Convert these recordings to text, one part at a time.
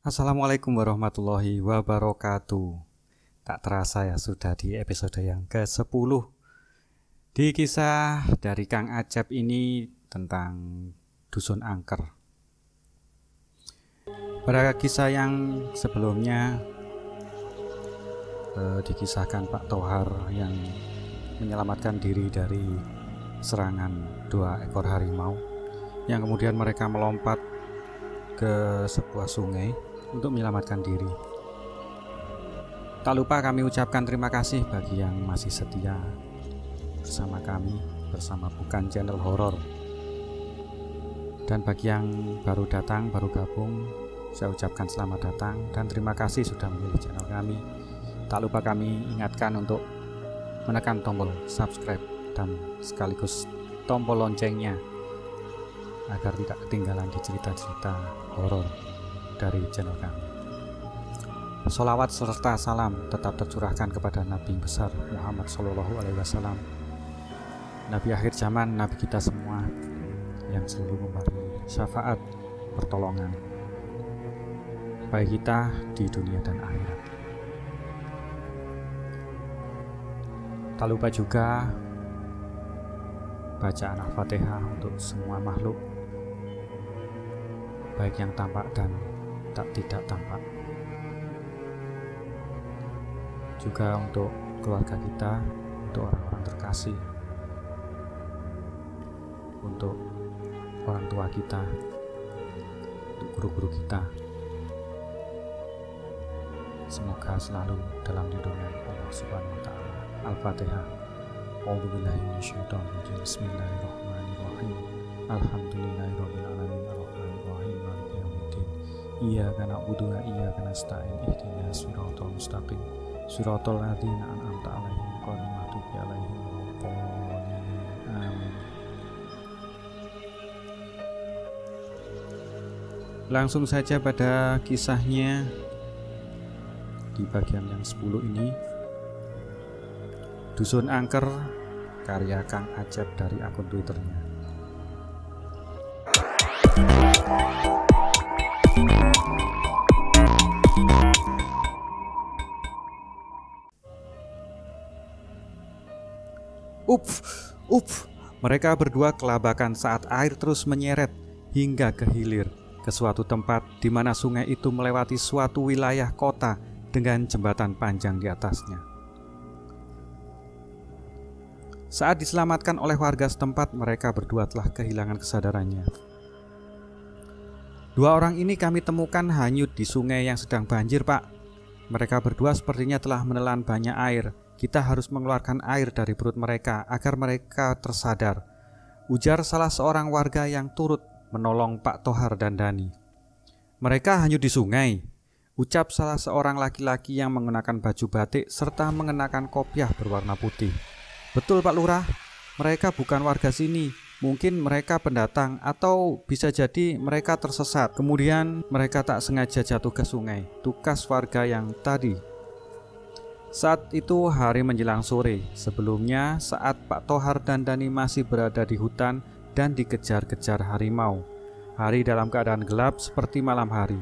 Assalamualaikum warahmatullahi wabarakatuh. Tak terasa ya sudah di episode yang ke-10 di kisah dari Kang Acep ini tentang Dusun Angker. Pada kisah yang sebelumnya dikisahkan Pak Tohar yang menyelamatkan diri dari serangan 2 ekor harimau yang kemudian mereka melompat ke sebuah sungai untuk menyelamatkan diri. Tak lupa kami ucapkan terima kasih bagi yang masih setia bersama kami, bersama Bukan Channel Horor. Dan bagi yang baru datang, baru gabung, saya ucapkan selamat datang dan terima kasih sudah memilih channel kami. Tak lupa kami ingatkan untuk menekan tombol subscribe dan sekaligus tombol loncengnya agar tidak ketinggalan di cerita-cerita horor dari channel kami. Sholawat serta salam tetap tercurahkan kepada Nabi besar Muhammad SAW, Nabi akhir zaman, Nabi kita semua yang selalu memberi syafaat pertolongan bagi kita di dunia dan akhirat. Tak lupa juga bacaan Al-Fatihah untuk semua makhluk, baik yang tampak dan tidak tampak. Juga untuk keluarga kita, untuk orang-orang terkasih, untuk orang tua kita, untuk guru-guru kita. Semoga selalu dalam lindungan Allah Subhanahu wa Ta'ala. Al-Fatihah. A'udzubillahi minasyaitonir rajim. Bismillahirrahmanirrahim. Alhamdulillahirabbil alamin arrahmanirrahim maliki yaumiddin. Iyyaka na'budu wa iyyaka nasta'in. Ihdinas siratal mustaqim. Siratal ladzina an'amta 'alaihim ghairil maghdubi 'alaihim waladdallin. Amin. Langsung saja pada kisahnya di bagian yang 10 ini. Dusun Angker, karya Kang Acep dari akun Twitternya. Mereka berdua kelabakan saat air terus menyeret hingga ke hilir ke suatu tempat di mana sungai itu melewati suatu wilayah kota dengan jembatan panjang di atasnya. Saat diselamatkan oleh warga setempat, mereka berdua telah kehilangan kesadarannya. 2 orang ini kami temukan hanyut di sungai yang sedang banjir, Pak. Mereka berdua sepertinya telah menelan banyak air. Kita harus mengeluarkan air dari perut mereka agar mereka tersadar, ujar salah seorang warga yang turut menolong Pak Tohar dan Dani. Mereka hanyut di sungai, ucap salah seorang laki-laki yang mengenakan baju batik serta mengenakan kopiah berwarna putih. Betul Pak Lurah, mereka bukan warga sini. Mungkin mereka pendatang atau bisa jadi mereka tersesat. Kemudian mereka tak sengaja jatuh ke sungai, tukas warga yang tadi. Saat itu hari menjelang sore. Sebelumnya saat Pak Tohar dan Dani masih berada di hutan dan dikejar-kejar harimau. Hari dalam keadaan gelap seperti malam hari.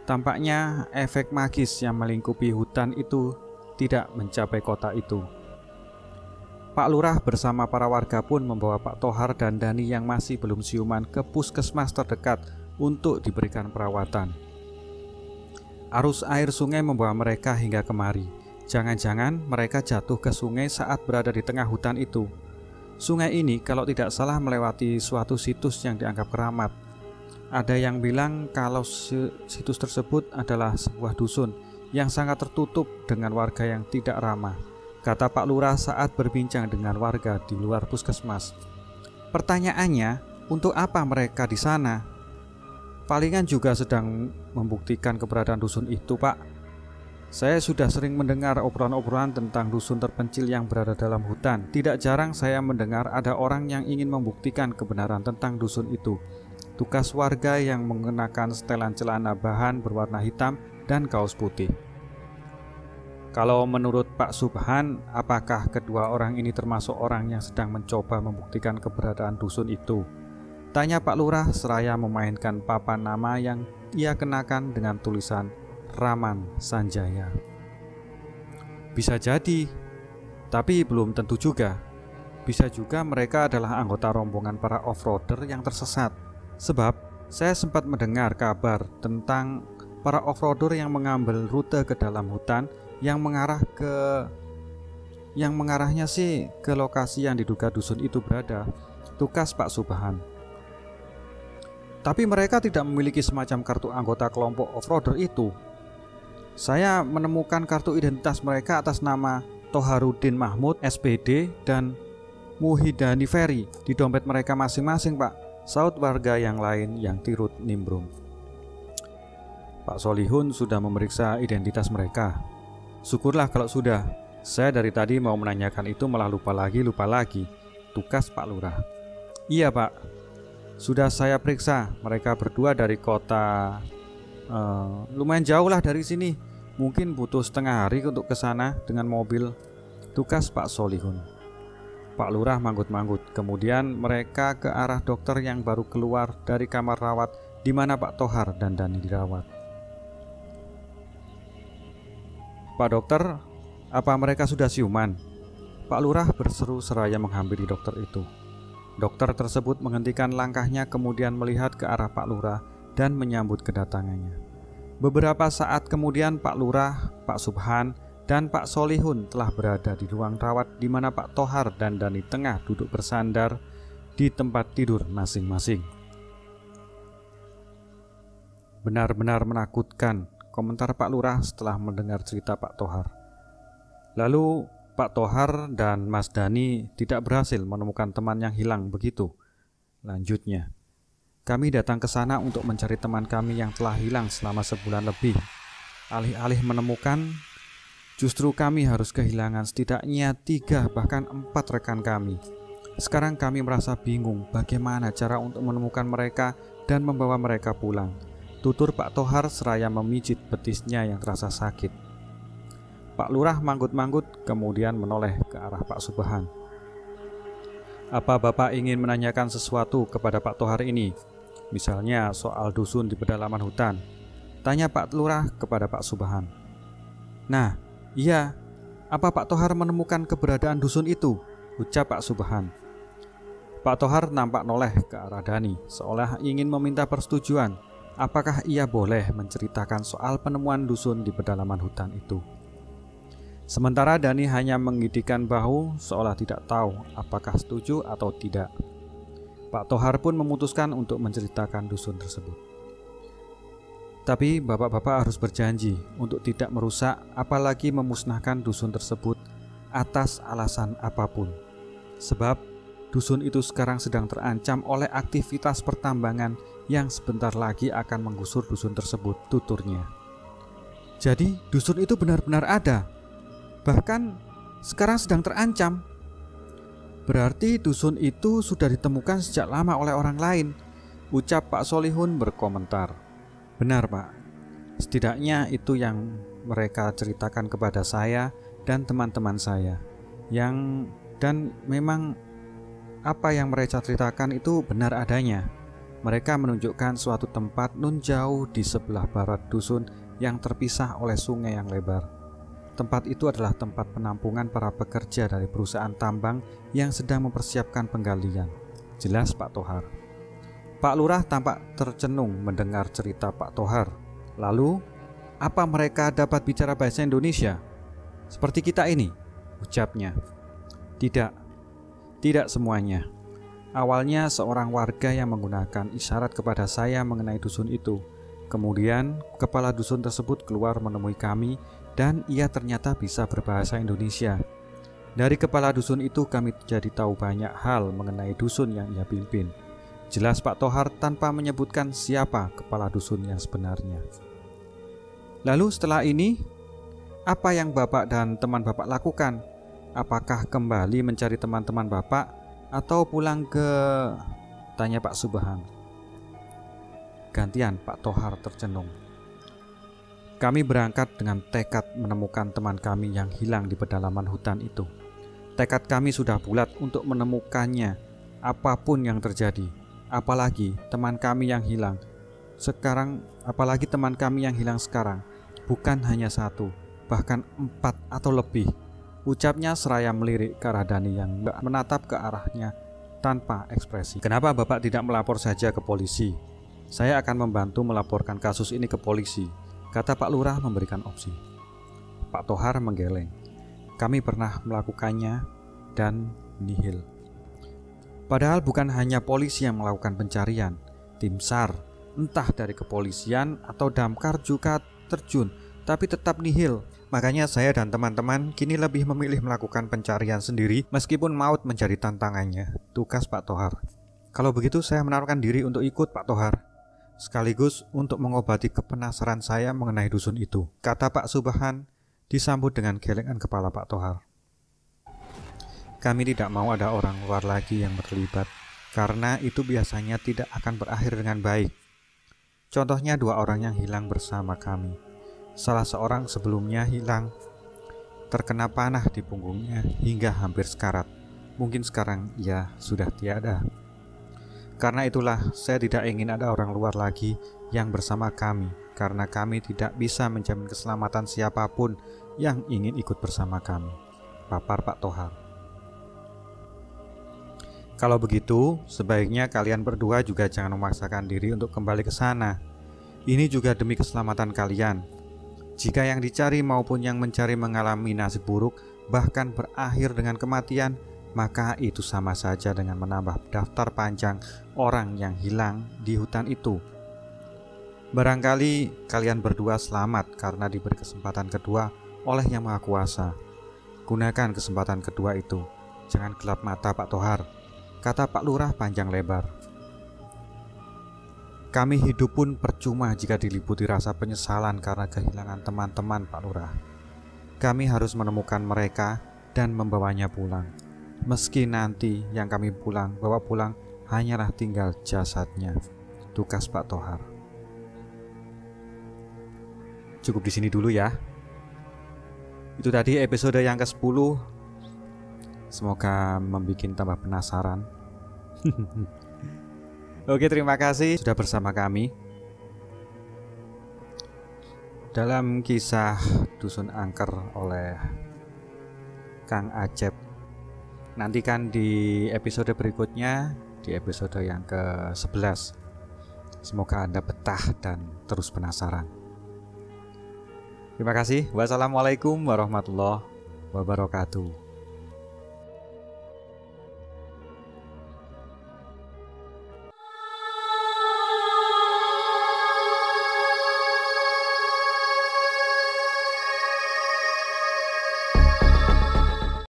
Tampaknya efek magis yang melingkupi hutan itu tidak mencapai kota itu. Pak Lurah bersama para warga pun membawa Pak Tohar dan Dani yang masih belum siuman ke puskesmas terdekat untuk diberikan perawatan. Arus air sungai membawa mereka hingga kemari. Jangan-jangan mereka jatuh ke sungai saat berada di tengah hutan itu. Sungai ini kalau tidak salah melewati suatu situs yang dianggap keramat. Ada yang bilang kalau situs tersebut adalah sebuah dusun yang sangat tertutup dengan warga yang tidak ramah, kata Pak Lurah saat berbincang dengan warga di luar puskesmas. Pertanyaannya, untuk apa mereka di sana? Palingan juga sedang membuktikan keberadaan dusun itu, Pak. Saya sudah sering mendengar obrolan-obrolan tentang dusun terpencil yang berada dalam hutan. Tidak jarang saya mendengar ada orang yang ingin membuktikan kebenaran tentang dusun itu. Tukas warga yang mengenakan setelan celana bahan berwarna hitam dan kaos putih. Kalau menurut Pak Subhan, apakah kedua orang ini termasuk orang yang sedang mencoba membuktikan keberadaan dusun itu? Tanya Pak Lurah seraya memainkan papan nama yang ia kenakan dengan tulisan Raman Sanjaya. Bisa jadi, tapi belum tentu juga. Bisa juga mereka adalah anggota rombongan para off-roader yang tersesat. Sebab saya sempat mendengar kabar tentang para off-roader yang mengambil rute ke dalam hutan yang mengarahnya sih ke lokasi yang diduga dusun itu berada, tukas Pak Subhan. Tapi mereka tidak memiliki semacam kartu anggota kelompok off-roader itu. Saya menemukan kartu identitas mereka atas nama Toharudin Mahmud, SPD, dan Muhidani Ferry di dompet mereka masing-masing, Pak, saut warga yang lain yang turut nimbrung. Pak Solihun sudah memeriksa identitas mereka. Syukurlah kalau sudah. Saya dari tadi mau menanyakan itu malah lupa lagi, tukas Pak Lurah. Iya, Pak, sudah saya periksa. Mereka berdua dari kota lumayan jauh lah dari sini. Mungkin butuh setengah hari untuk ke sana dengan mobil, tukas Pak Solihun. Pak Lurah manggut-manggut. Kemudian mereka ke arah dokter yang baru keluar dari kamar rawat di mana Pak Tohar dan Dani dirawat. Pak dokter, apa mereka sudah siuman? Pak Lurah berseru seraya menghampiri dokter itu. Dokter tersebut menghentikan langkahnya kemudian melihat ke arah Pak Lurah dan menyambut kedatangannya. Beberapa saat kemudian Pak Lurah, Pak Subhan, dan Pak Solihun telah berada di ruang rawat di mana Pak Tohar dan Dani tengah duduk bersandar di tempat tidur masing-masing. Benar-benar menakutkan, komentar Pak Lurah setelah mendengar cerita Pak Tohar. Lalu Pak Tohar dan Mas Dani tidak berhasil menemukan teman yang hilang begitu. Lanjutnya, kami datang ke sana untuk mencari teman kami yang telah hilang selama sebulan lebih. Alih-alih menemukan, justru kami harus kehilangan setidaknya 3 bahkan 4 rekan kami. Sekarang kami merasa bingung bagaimana cara untuk menemukan mereka dan membawa mereka pulang, tutur Pak Tohar seraya memijit betisnya yang terasa sakit. Pak Lurah manggut-manggut kemudian menoleh ke arah Pak Subhan. Apa Bapak ingin menanyakan sesuatu kepada Pak Tohar ini? Misalnya soal dusun di pedalaman hutan, tanya Pak Lurah kepada Pak Subhan. Nah, iya, apa Pak Tohar menemukan keberadaan dusun itu? Ucap Pak Subhan. Pak Tohar nampak noleh ke arah Dani, seolah ingin meminta persetujuan. Apakah ia boleh menceritakan soal penemuan dusun di pedalaman hutan itu? Sementara Dani hanya menggidikkan bahu, seolah tidak tahu apakah setuju atau tidak. Pak Tohar pun memutuskan untuk menceritakan dusun tersebut. Tapi bapak-bapak harus berjanji untuk tidak merusak apalagi memusnahkan dusun tersebut atas alasan apapun. Sebab dusun itu sekarang sedang terancam oleh aktivitas pertambangan yang sebentar lagi akan menggusur dusun tersebut, tuturnya. Jadi dusun itu benar-benar ada, bahkan sekarang sedang terancam. Berarti dusun itu sudah ditemukan sejak lama oleh orang lain, ucap Pak Solihun berkomentar. Benar, Pak. Setidaknya itu yang mereka ceritakan kepada saya dan teman-teman saya. Dan memang apa yang mereka ceritakan itu benar adanya. Mereka menunjukkan suatu tempat nun jauh di sebelah barat dusun yang terpisah oleh sungai yang lebar. Tempat itu adalah tempat penampungan para pekerja dari perusahaan tambang yang sedang mempersiapkan penggalian. Jelas Pak Tohar. Pak Lurah tampak tercenung mendengar cerita Pak Tohar. Lalu, apa mereka dapat bicara bahasa Indonesia? Seperti kita ini, ucapnya. Tidak semuanya. Awalnya seorang warga yang menggunakan isyarat kepada saya mengenai dusun itu. Kemudian, kepala dusun tersebut keluar menemui kami dan ia ternyata bisa berbahasa Indonesia. Dari kepala dusun itu kami jadi tahu banyak hal mengenai dusun yang ia pimpin. Jelas Pak Tohar tanpa menyebutkan siapa kepala dusun yang sebenarnya. Lalu setelah ini, apa yang Bapak dan teman Bapak lakukan? Apakah kembali mencari teman-teman Bapak atau pulang ke... Tanya Pak Subhan. Gantian Pak Tohar tercenung. Kami berangkat dengan tekad menemukan teman kami yang hilang di pedalaman hutan itu. Tekad kami sudah bulat untuk menemukannya apapun yang terjadi. Apalagi teman kami yang hilang Sekarang, apalagi teman kami yang hilang sekarang, bukan hanya satu, bahkan 4 atau lebih. Ucapnya seraya melirik ke arah Dani yang menatap ke arahnya tanpa ekspresi. Kenapa Bapak tidak melapor saja ke polisi? Saya akan membantu melaporkan kasus ini ke polisi, kata Pak Lurah memberikan opsi. Pak Tohar menggeleng. Kami pernah melakukannya dan nihil. Padahal bukan hanya polisi yang melakukan pencarian, tim SAR, entah dari kepolisian atau damkar juga terjun, tapi tetap nihil. Makanya saya dan teman-teman kini lebih memilih melakukan pencarian sendiri meskipun maut menjadi tantangannya, tugas Pak Tohar. Kalau begitu saya menaruhkan diri untuk ikut Pak Tohar, sekaligus untuk mengobati kepenasaran saya mengenai dusun itu, kata Pak Subhan disambut dengan gelengan kepala Pak Tohar. Kami tidak mau ada orang luar lagi yang terlibat, karena itu biasanya tidak akan berakhir dengan baik. Contohnya 2 orang yang hilang bersama kami. Salah seorang sebelumnya hilang, terkena panah di punggungnya hingga hampir sekarat. Mungkin sekarang ia sudah tiada. Karena itulah saya tidak ingin ada orang luar lagi yang bersama kami, karena kami tidak bisa menjamin keselamatan siapapun yang ingin ikut bersama kami, papar Pak Tohar. Kalau begitu, sebaiknya kalian berdua juga jangan memaksakan diri untuk kembali ke sana. Ini juga demi keselamatan kalian. Jika yang dicari maupun yang mencari mengalami nasib buruk, bahkan berakhir dengan kematian, maka itu sama saja dengan menambah daftar panjang orang yang hilang di hutan itu. Barangkali kalian berdua selamat karena diberi kesempatan kedua oleh Yang Maha Kuasa. Gunakan kesempatan kedua itu. Jangan gelap mata Pak Tohar, kata Pak Lurah panjang lebar. Kami hidup pun percuma jika diliputi rasa penyesalan karena kehilangan teman-teman Pak Lurah. Kami harus menemukan mereka dan membawanya pulang. Meski nanti yang kami bawa pulang hanyalah tinggal jasadnya, tugas Pak Tohar. Cukup di sini dulu ya. Itu tadi episode yang ke-10. Semoga membuat tambah penasaran. Oke, terima kasih sudah bersama kami dalam kisah Dusun Angker oleh Kang Acep. Nantikan di episode berikutnya, di episode yang ke-11. Semoga Anda betah dan terus penasaran. Terima kasih. Wassalamualaikum warahmatullahi wabarakatuh.